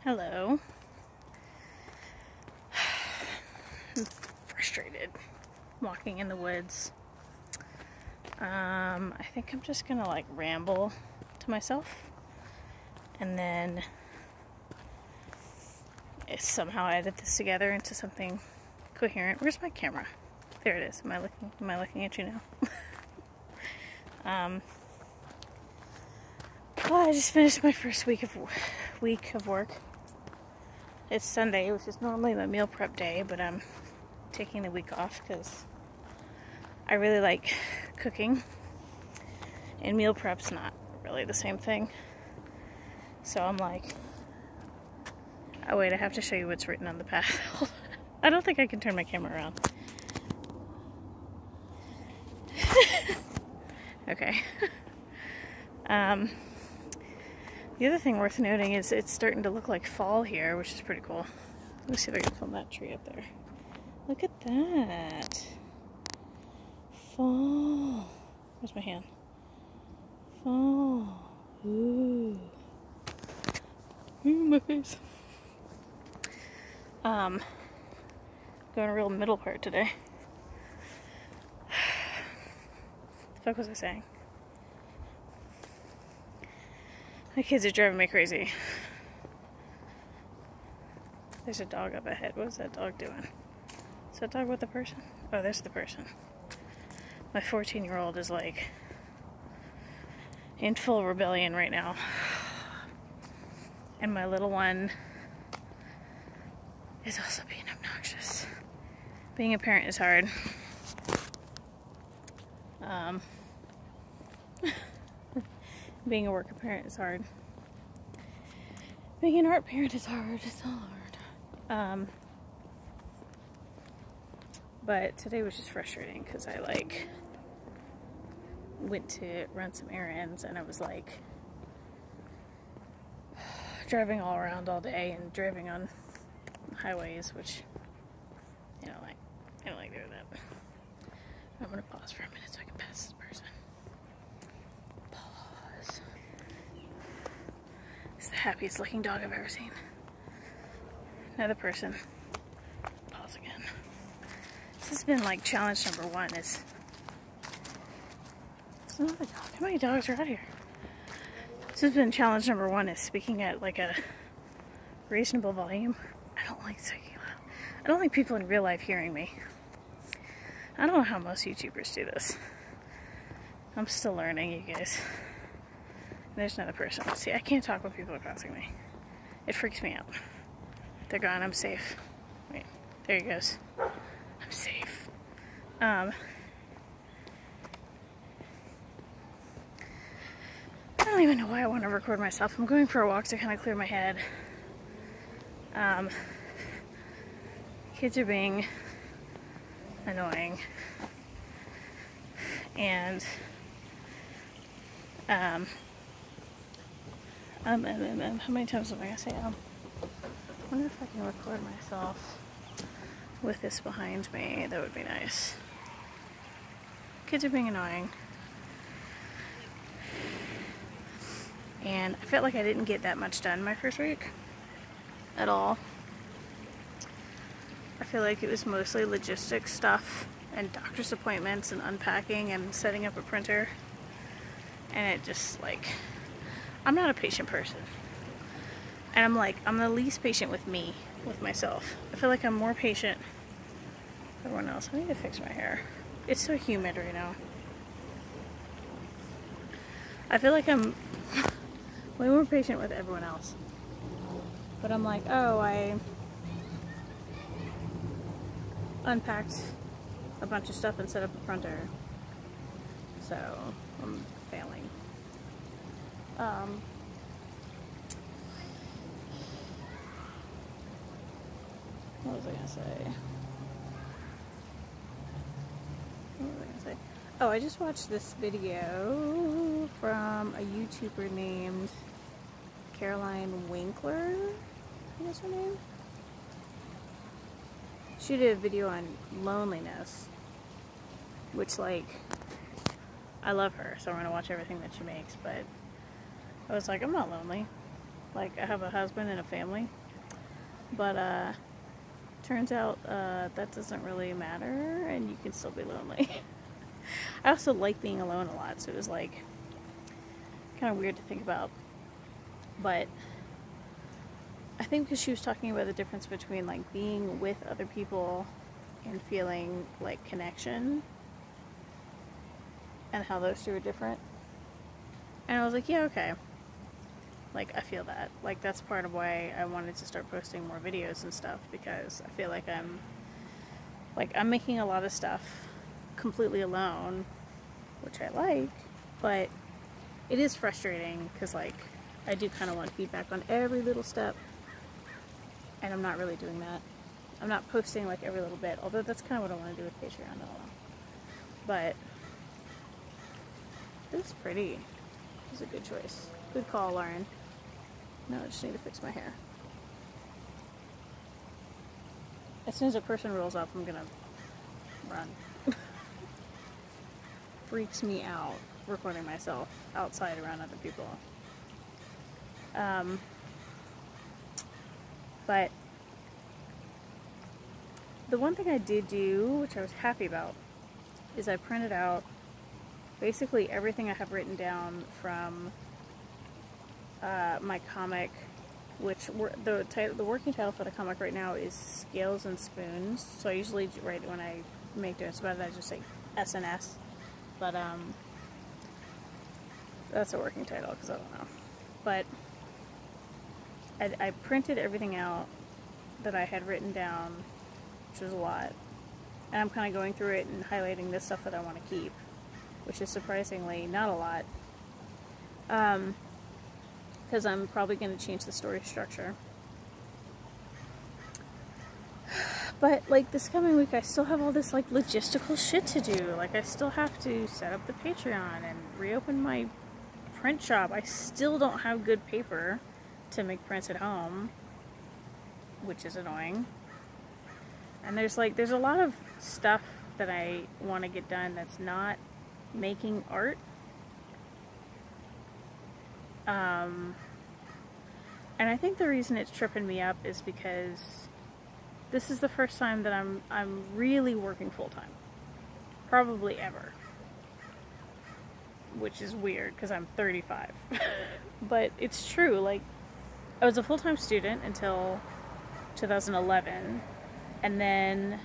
Hello. I'm frustrated walking in the woods. I think I'm just gonna like ramble to myself and then somehow edit this together into something coherent. Where's my camera? There it is. Am I looking at you now? Well, I just finished my first week of work. It's Sunday, which is normally my meal prep day, but I'm taking the week off because I really like cooking, and meal prep's not really the same thing. So I'm like, oh wait, I have to show you what's written on the path. I don't think I can turn my camera around. Okay. The other thing worth noting is it's starting to look like fall here, which is pretty cool. Let me see if I can film that tree up there. Look at that. Fall. Where's my hand? Fall. Ooh. Ooh, my face. Going a real middle part today. What the fuck was I saying? My kids are driving me crazy. There's a dog up ahead. What is that dog doing? Is that dog with the person? Oh, there's the person. My 14-year-old is like in full rebellion right now. And my little one is also being obnoxious. Being a parent is hard. Being a worker parent is hard. Being an art parent is hard. It's all hard. But today was just frustrating because I like went to run some errands and I was like driving all around all day and driving on highways, which I don't like doing that. I'm gonna pause for a minute so I can pass this person. Pause. It's the happiest looking dog I've ever seen. Another person. Pause again. This has been like challenge number 1 is... There's another dog. How many dogs are out here? This has been challenge number 1 is speaking at like a reasonable volume. I don't like speaking loud. I don't like people in real life hearing me. I don't know how most YouTubers do this. I'm still learning, you guys. There's another person. Let's see, I can't talk when people are crossing me. It freaks me out. They're gone, I'm safe. Wait, there he goes. I'm safe. I don't even know why I want to record myself. I'm going for a walk to kind of clear my head. Kids are being annoying. And how many times am I gonna say I wonder if I can record myself with this behind me. That would be nice. Kids are being annoying. And I felt like I didn't get that much done my first week at all. I feel like it was mostly logistics stuff and doctor's appointments and unpacking and setting up a printer. And it just like, I'm not a patient person. And I'm the least patient with me, with myself. I feel like I'm more patient with everyone else. I need to fix my hair. It's so humid right now. I feel like I'm way more patient with everyone else. But I'm like, oh, I unpacked a bunch of stuff and set up a printer. So, I'm failing. What was I gonna say? Oh, I just watched this video from a YouTuber named Caroline Winkler. I think that's her name. She did a video on loneliness, which like, I love her, so I'm gonna watch everything that she makes, but I was like, I'm not lonely. Like, I have a husband and a family. But, turns out, that doesn't really matter, and you can still be lonely. I also like being alone a lot, so it was, like, kind of weird to think about. But I think because she was talking about the difference between, like, being with other people and feeling, like, connection, and how those two are different. And I was like, yeah, okay. Like, I feel that. Like, that's part of why I wanted to start posting more videos and stuff, because I feel like I'm making a lot of stuff completely alone, which I like, but it is frustrating, because, like, I do kind of want feedback on every little step, and I'm not really doing that. I'm not posting, like, every little bit, although that's kind of what I want to do with Patreon, I don't know. But this is pretty. This is a good choice. Good call, Lauren. No, I just need to fix my hair. As soon as a person rolls up, I'm gonna run. Freaks me out recording myself outside around other people. But the one thing I did do, which I was happy about, is I printed out basically everything I have written down from my comic, which the working title for the comic right now is Scales and Spoons. So I usually write, when I make notes about it, I just say SNS. But that's a working title because I don't know. But I printed everything out that I had written down, which was a lot. And I'm kind of going through it and highlighting the stuff that I want to keep, which is surprisingly not a lot. Because I'm probably going to change the story structure. But, like, this coming week, I still have all this, like, logistical shit to do. Like, I still have to set up the Patreon and reopen my print shop. I still don't have good paper to make prints at home, which is annoying. And there's a lot of stuff that I want to get done that's not making art. And I think the reason it's tripping me up is because this is the first time that I'm really working full-time. Probably ever. Which is weird, because I'm 35. But it's true, like, I was a full-time student until 2011, and then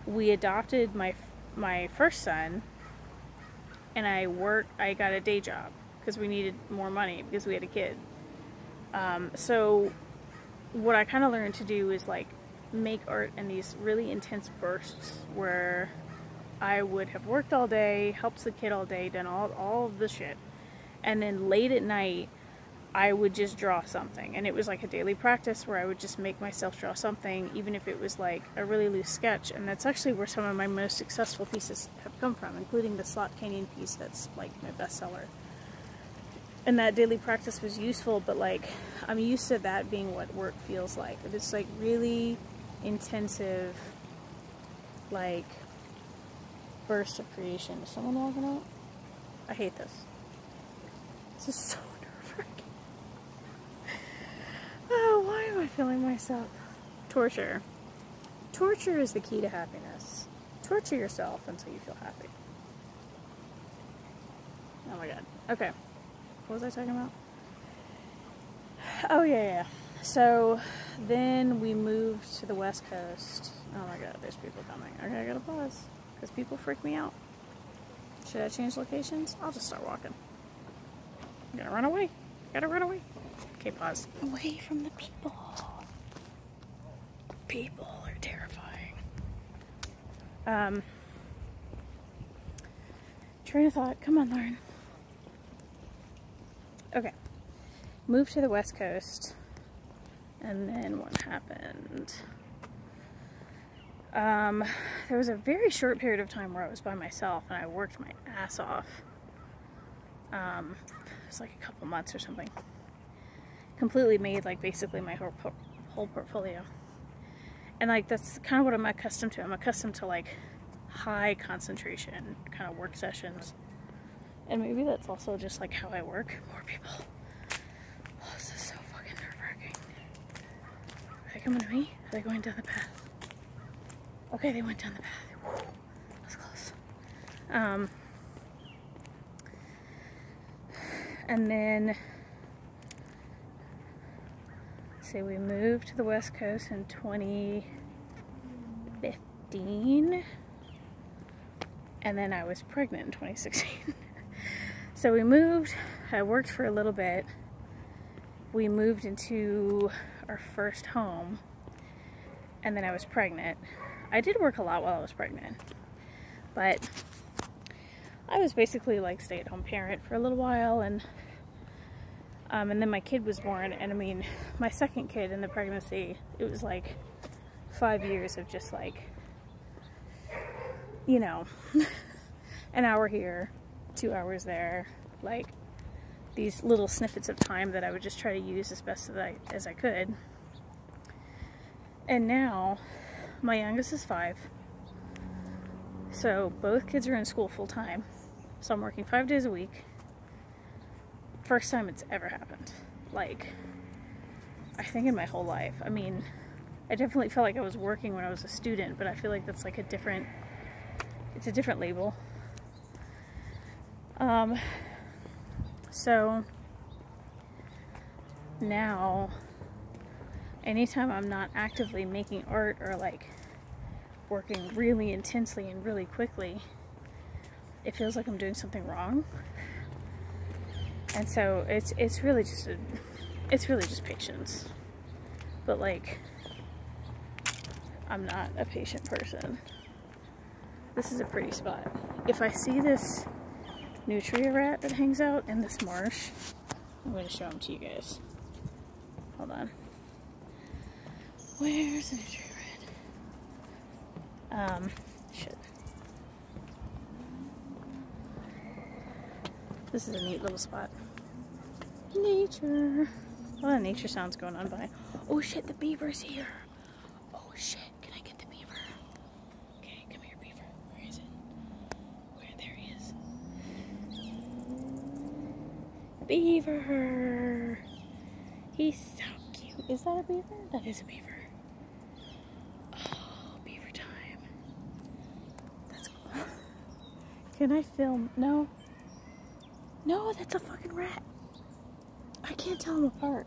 we adopted my first son, and I got a day job, because we needed more money, because we had a kid. So what I kind of learned to do is, like, make art in these really intense bursts where I would have worked all day, helped the kid all day, done all of the shit, and then late at night I would just draw something. And it was like a daily practice where I would just make myself draw something, even if it was like a really loose sketch. And that's actually where some of my most successful pieces have come from, including the Slot Canyon piece that's like my bestseller. And that daily practice was useful, but like, I'm used to that being what work feels like. It's like really intensive, like, burst of creation. Is someone walking out? I hate this. This is so nerve-wracking. Oh, why am I feeling myself? Torture. Torture is the key to happiness. Torture yourself until you feel happy. Oh my god. Okay. What was I talking about? Oh, yeah. So, then we moved to the West Coast. Oh my god, there's people coming. Okay, I gotta pause, because people freak me out. Should I change locations? I'll just start walking. I'm gonna run away. Gotta run away. Okay, pause. Away from the people. People are terrifying. Train of thought. Come on, Lauren. Okay, moved to the West Coast, and then what happened? There was a very short period of time where I was by myself, and I worked my ass off. It was like a couple months or something. Completely made, like, basically my whole portfolio. And, like, that's kind of what I'm accustomed to. I'm accustomed to, like, high concentration kind of work sessions. And maybe that's also just, like, how I work. More people. they coming to me? Are they going down the path? Okay, they went down the path. Whoa, that's close. And then, say we moved to the West Coast in 2015. And then I was pregnant in 2016. So we moved, I worked for a little bit. We moved into our first home, and then I was pregnant. I did work a lot while I was pregnant, but I was basically like stay-at-home parent for a little while, and then my kid was born, and I mean, my second kid in the pregnancy, it was like 5 years of just like, you know, an hour here, 2 hours there, like these little snippets of time that I would just try to use as best as I could. And now my youngest is 5, so both kids are in school full time, so I'm working 5 days a week. First time it's ever happened, like, I think in my whole life. I mean, I definitely felt like I was working when I was a student, but I feel like that's like it's a different label. So now anytime I'm not actively making art or like working really intensely and really quickly, it feels like I'm doing something wrong. And so it's really just patience. But like, I'm not a patient person. This is a pretty spot. If I see this nutria rat that hangs out in this marsh, I'm going to show him to you guys. Hold on. Where's the nutria rat? Shit. This is a neat little spot. Nature. A lot of nature sounds going on by. Oh shit, the beaver's here. Oh shit, can I get the beaver? Okay, come here, beaver. Where is it? There he is. Beaver! He's so cute. Is that a beaver? That is a beaver. Oh, beaver time. That's cool. Can I film? No. No, that's a fucking rat. I can't tell them apart.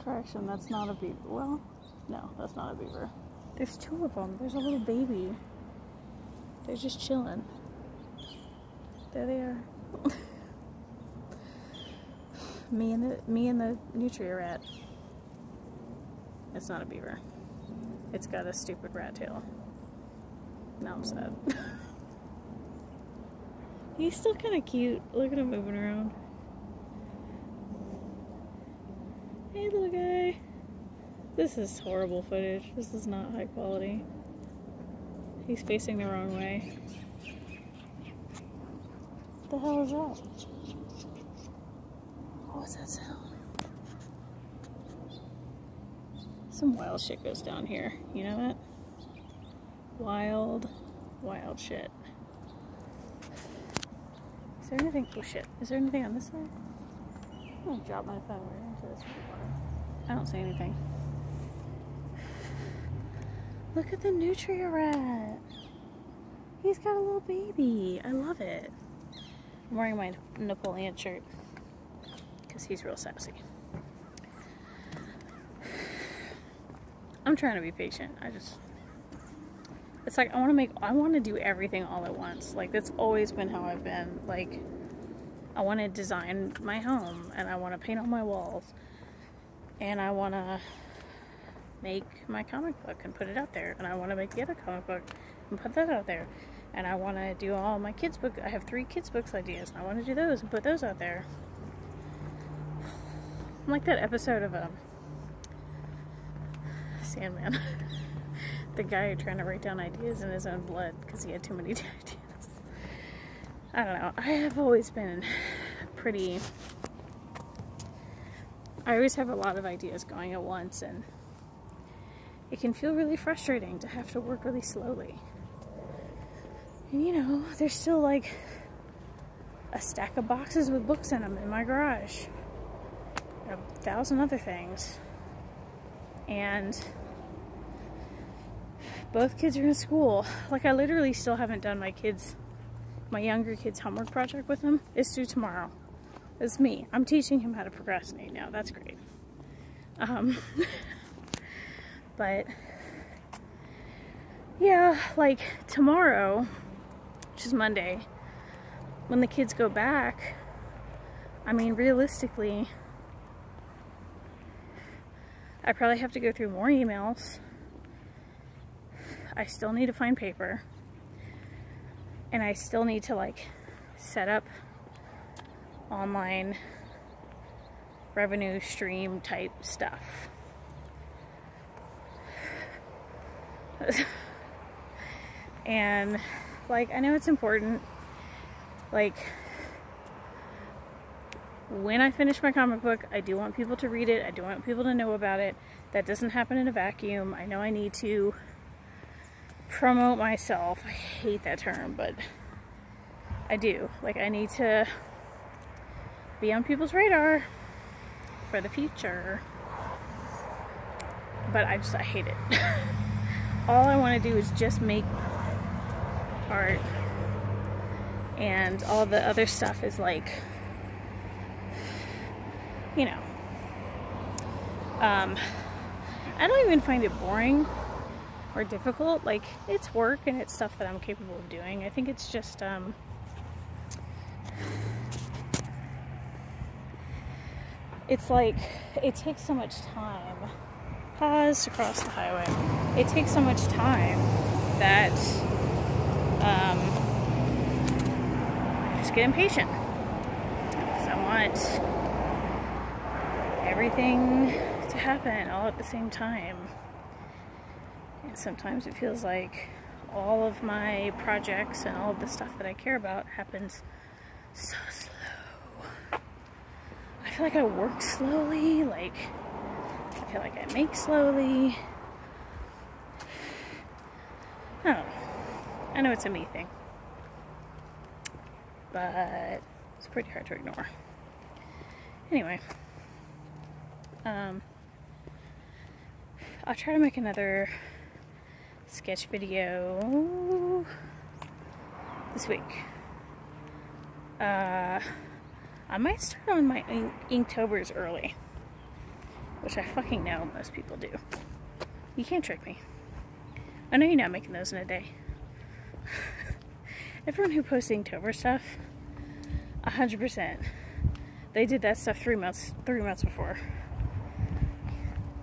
Correction, that's not a beaver. Well, no, that's not a beaver. There's 2 of them. There's a little baby. They're just chilling. There they are. me and the nutria rat. It's not a beaver. It's got a stupid rat tail. Now I'm sad. He's still kind of cute. Look at him moving around. Hey, little guy. This is horrible footage. This is not high quality. He's facing the wrong way. What the hell is that? What's that sound? Some wild shit goes down here. You know that? Wild shit. Is there anything? Oh shit. Is there anything on this side? I'm gonna drop my phone right into this water. I don't see anything. Look at the nutria rat. He's got a little baby. I love it. I'm wearing my Napoleon shirt because he's real sassy. I'm trying to be patient. It's like I want to do everything all at once. Like that's always been how I've been. Like I want to design my home and I want to paint all my walls and I want to make my comic book and put it out there, and I want to make the other comic book and put that out there, and I want to do all my kids book. I have 3 kids books ideas and I want to do those and put those out there. I'm like that episode of Sandman. The guy trying to write down ideas in his own blood because he had too many ideas. I don't know. I have always been I always have a lot of ideas going at once, and it can feel really frustrating to have to work really slowly. And you know, there's still like a stack of boxes with books in them in my garage. And 1,000 other things. and both kids are in school. Like, I literally still haven't done my younger kid's homework project with him. It's due tomorrow. It's me. I'm teaching him how to procrastinate now. That's great. But yeah, like tomorrow, which is Monday, when the kids go back, I mean, realistically, I probably have to go through more emails. I still need to find paper. And I still need to, like, set up online revenue stream type stuff. And, like, I know it's important. Like, when I finish my comic book, I do want people to read it. I do want people to know about it. That doesn't happen in a vacuum. I know I need to promote myself. I hate that term, but I do. Like, I need to be on people's radar for the future. But I hate it. All I want to do is just make art, and all the other stuff is like, you know, I don't even find it boring or difficult. Like, it's work and it's stuff that I'm capable of doing. I think it's just, it's like, it takes so much time. Pause across the highway. It takes so much time that, I just get impatient. Because I want everything to happen all at the same time. And sometimes it feels like all of my projects and all of the stuff that I care about happens so slow. I feel like I work slowly, like, I feel like I make slowly. I don't know. I know it's a me thing, but it's pretty hard to ignore. Anyway, I'll try to make another sketch video this week. I might start on my Inktober's early, which I fucking know most people do. You can't trick me. I know you're not making those in a day. Everyone who posts Inktober stuff, 100%, they did that stuff 3 months before.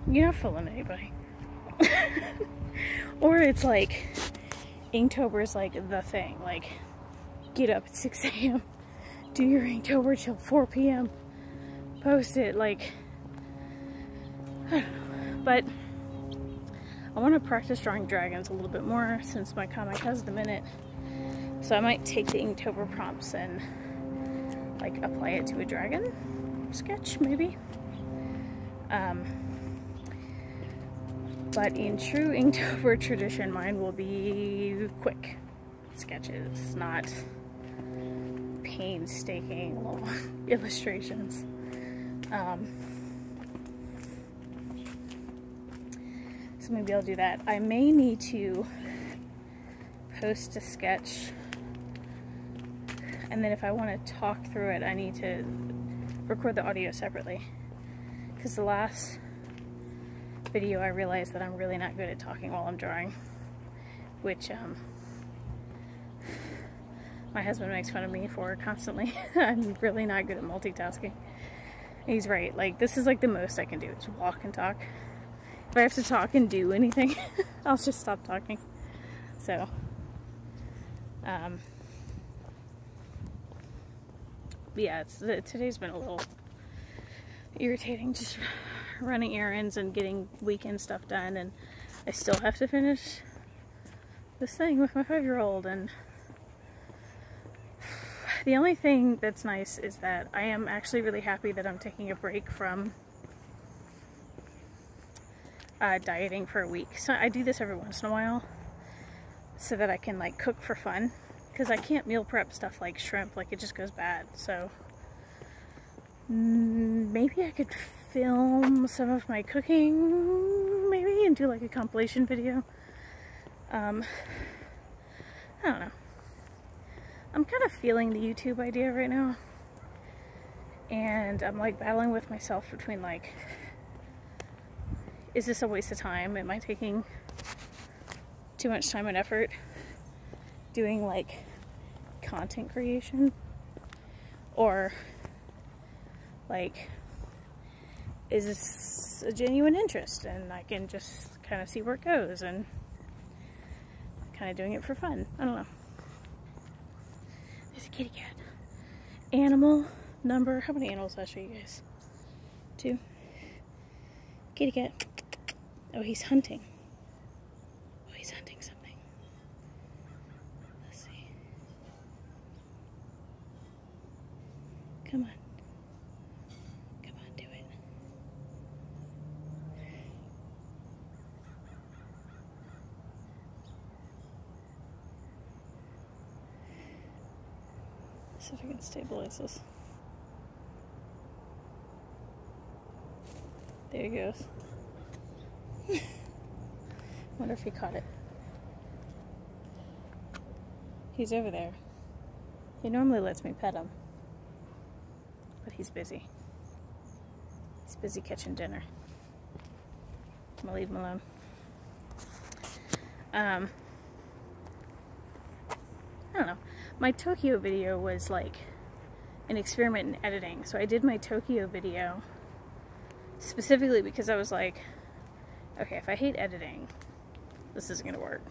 You're not fooling anybody. Or it's like, Inktober is like the thing. Like, get up at 6 a.m., do your Inktober till 4 p.m., post it, like, I don't know. But I want to practice drawing dragons a little bit more since my comic has the minute. So I might take the Inktober prompts and, like, apply it to a dragon sketch, maybe. But in true Inktober tradition, mine will be quick sketches, not painstaking little illustrations. So maybe I'll do that. I may need to post a sketch, and then if I want to talk through it, I need to record the audio separately. Because the last video I realized that I'm really not good at talking while I'm drawing, which my husband makes fun of me for constantly. I'm really not good at multitasking. He's right. Like, this is like the most I can do, is walk and talk. If I have to talk and do anything, I'll just stop talking. So, yeah, today's been a little irritating, just running errands and getting weekend stuff done, and I still have to finish this thing with my 5-year-old, and the only thing that's nice is that I am actually really happy that I'm taking a break from dieting for a week. So I do this every once in a while so that I can, like, cook for fun, because I can't meal prep stuff like shrimp, like, it just goes bad. So maybe I could film some of my cooking maybe and do like a compilation video. I don't know. I'm kind of feeling the YouTube idea right now. And I'm like battling with myself between like, is this a waste of time? Am I taking too much time and effort doing like content creation? Or like, is this a genuine interest and I can just kind of see where it goes and kind of doing it for fun? I don't know. There's a kitty cat. Animal number, how many animals did I show you guys? 2. Kitty cat. Oh, he's hunting. Oh, he's hunting something. Let's see. Come on. Come on, do it. Let's see if I can stabilize this. There he goes. Wonder if he caught it. He's over there. He normally lets me pet him. But he's busy. He's busy catching dinner. I'm gonna leave him alone. I don't know. My Tokyo video was like an experiment in editing. So I did my Tokyo video specifically because I was like, okay, if I hate editing, this isn't gonna work.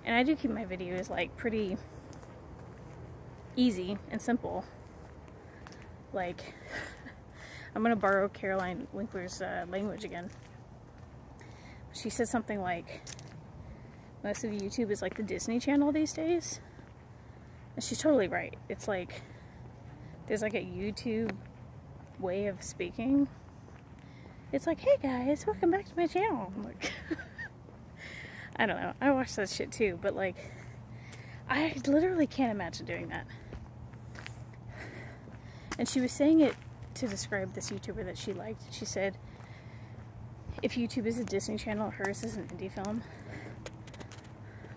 And I do keep my videos like pretty easy and simple. Like, I'm gonna borrow Caroline Winkler's language again. She said something like, most of YouTube is like the Disney Channel these days. And she's totally right. It's like, there's like a YouTube way of speaking. It's like, hey guys, welcome back to my channel. I'm like, I don't know. I watch that shit too, but like, I literally can't imagine doing that. And she was saying it to describe this YouTuber that she liked. She said, if YouTube is a Disney Channel, hers is an indie film.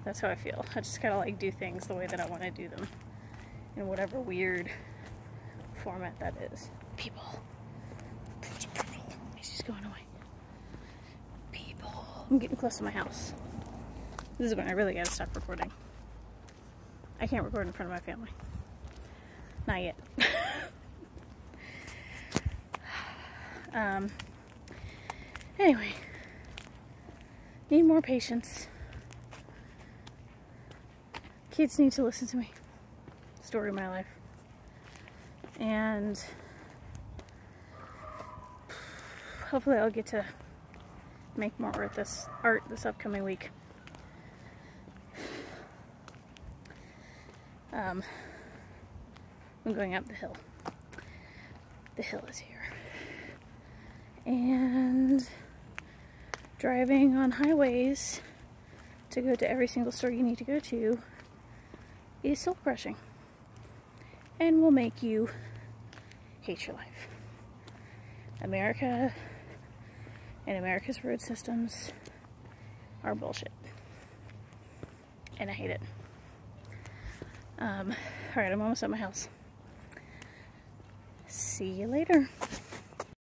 That's how I feel. I just gotta like do things the way that I want to do them. In whatever weird format that is. People. He's just going away. People. I'm getting close to my house. This is when I really gotta stop recording. I can't record in front of my family. Not yet. Anyway. Need more patience. Kids need to listen to me. Story of my life. And hopefully I'll get to make more art this upcoming week. I'm going up the hill. The hill is here. And driving on highways to go to every single store you need to go to is soul crushing. And will make you hate your life. America and America's road systems are bullshit. And I hate it. Alright, I'm almost at my house. See you later.